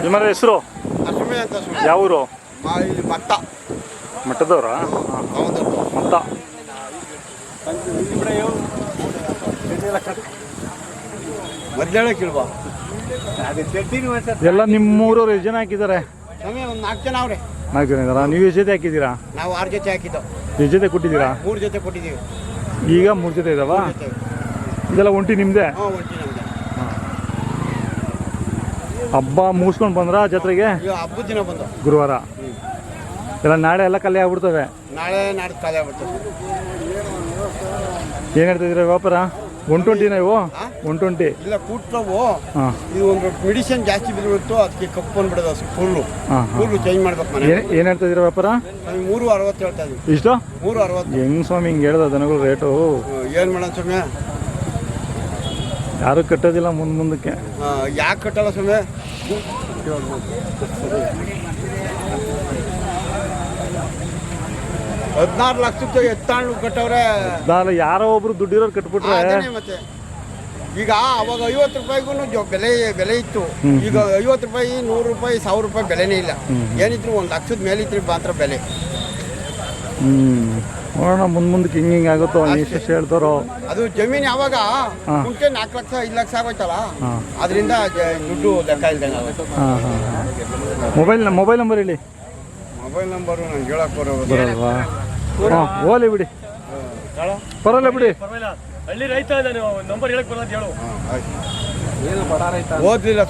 ನಿಮ್ಮರ ಹೆಸರು ಅಶ್ವಮೇ ಅಂತ ಯಾವ ಊರು? ಇಲ್ಲಿ ಮಟ್ಟ ಮಟ್ಟದವ್ರಾ? ಮಟ್ಟ. ಮಧ್ಯಾಹ್ನಕ್ಕಿಲ್ವಾ ಎಲ್ಲ ನಿಮ್ಮೂರವ್ರು ಎಷ್ಟು ಜನ ಹಾಕಿದ್ದಾರೆ? ನಮಗೆ ಒಂದು 4 ಜನ ಅವ್ರೆ. 4 ಜನ ಇದ್ದಾರಾ? ನೀವು ಎಷ್ಟು ಜೊತೆ ಹಾಕಿದ್ದೀರಾ? ನಾವು 6 ಜೊತೆ ಹಾಕಿದ್ದು. ಎಷ್ಟು ಜೊತೆ ಕೊಟ್ಟಿದ್ದೀರಾ? 3 ಜೊತೆ ಕೊಟ್ಟಿದ್ದೀವಿ. ಈಗ 3 ಜೊತೆ ಇದಾವ? ಇದೆಲ್ಲ ಒಂಟಿ ನಿಮ್ಮದೇ? ಒಂಟಿ ನಮ್ಮದೇ. ಹಬ್ಬ ಮುಗಿಸ್ಕೊಂಡು ಬಂದ್ರ ಜಾತ್ರೆಗೆ? ಹಬ್ಬದ ದಿನ ಬಂದು ಗುರುವಾರ ಎಲ್ಲ ನಾಳೆ ಎಲ್ಲ ಖಾಲಿ ಆಗ್ಬಿಡ್ತವೆ. ನಾಳೆ ನಾಡ್ದು ಖಾಲಿ ಆಗ್ಬಿಡ್ತವೆ. ಏನು ಹೇಳ್ತಿದ್ದೀರಾ ವ್ಯಾಪಾರ? 120 ಇವು? 120 ಇಲ್ಲ ಕೂಟ್ಲವು. ಇದು ಒಂದು ಮೆಡಿಸಿನ್ ಜಾಸ್ತಿ ಬಿದ್ದುಬಿಟ್ಟು ಅದಕ್ಕೆ ಕಪ್ಪು ಬಂದ್ಬಿಡೋದು. ಫುಲ್ಲು ಚೇಂಜ್ ಮಾಡ್ಬೇಕು ಮನೆ. ಏನು ಹೇಳ್ತಿದ್ದೀರಾ ವ್ಯಾಪಾರ? 360 ಹೇಳ್ತಾ ಇದ್ದೀವಿ. ಇಷ್ಟು 360. ಹೆಂಗ್ ಸ್ವಾಮಿ ಹಿಂಗೆ ಹೇಳ್ದ ದನಗಳು ರೇಟು? ಏನು ಮಾಡೋಣ ಸ್ವಾಮಿ, ಯಾರು ಕಟ್ಟೋದಿಲ್ಲ ಮುಂದಕ್ಕೆ. ಯಾಕೆ ಕಟ್ಟಲ್ಲ ಸ್ವಾಮಿ? 16 ಲಕ್ಷಕ್ಕೆ ಎತ್ತಾಳು ಕಟ್ಟವ್ರೆ. ಯಾರೋ ಒಬ್ರು ದುಡ್ಡಿರೋರು ಕಟ್ಬಿಟ್ರೆ ಮತ್ತೆ ಈಗ ಅವಾಗ 50 ರೂಪಾಯಿಗೂ ಬೆಲೆ ಇತ್ತು. ಈಗ 50 ರೂಪಾಯಿ, 100 ರೂಪಾಯಿ, 1000 ರೂಪಾಯಿ ಬೆಲೆನೇ ಇಲ್ಲ. ಏನಿದ್ರು 1 ಲಕ್ಷದ ಮೇಲೆ ಇದ್ರೆ ಮಾತ್ರ ಬೆಲೆ. ನೋಡೋಣ ಮುಂದಕ್ಕೆ ಹಿಂಗೆ ಆಗುತ್ತೋ ಎಷ್ಟು ಹೇಳ್ತಾರೋ. ಅದು ಜಮೀನು ಯಾವಾಗ ಮುಂಚೆ 4 ಲಕ್ಷ 5 ಲಕ್ಷ ಆಗೋಯ್ತಲ್ಲ, ಅದರಿಂದ ದುಡ್ಡು ಲೆಕ್ಕ ಇಲ್ದಂಗೆ ಆಗೋಯ್ತು. ಮೊಬೈಲ್ ನಂಬರ್ ಹೇಳಿ. ಮೊಬೈಲ್ ನಂಬರು ನಂಗೆ ಹೇಳಕ್ ಬರಲ್ವಾ? ಓಲಿ ಬಿಡಿ, ಬರಲ್ಲ ಬಿಡಿ. ಹಳ್ಳಿ ರೈತ ನಂಬರ್ ಹೇಳಕ್ ಬರೋದು ಹೇಳು. ಓದ್ಲಿಲ್ಲ.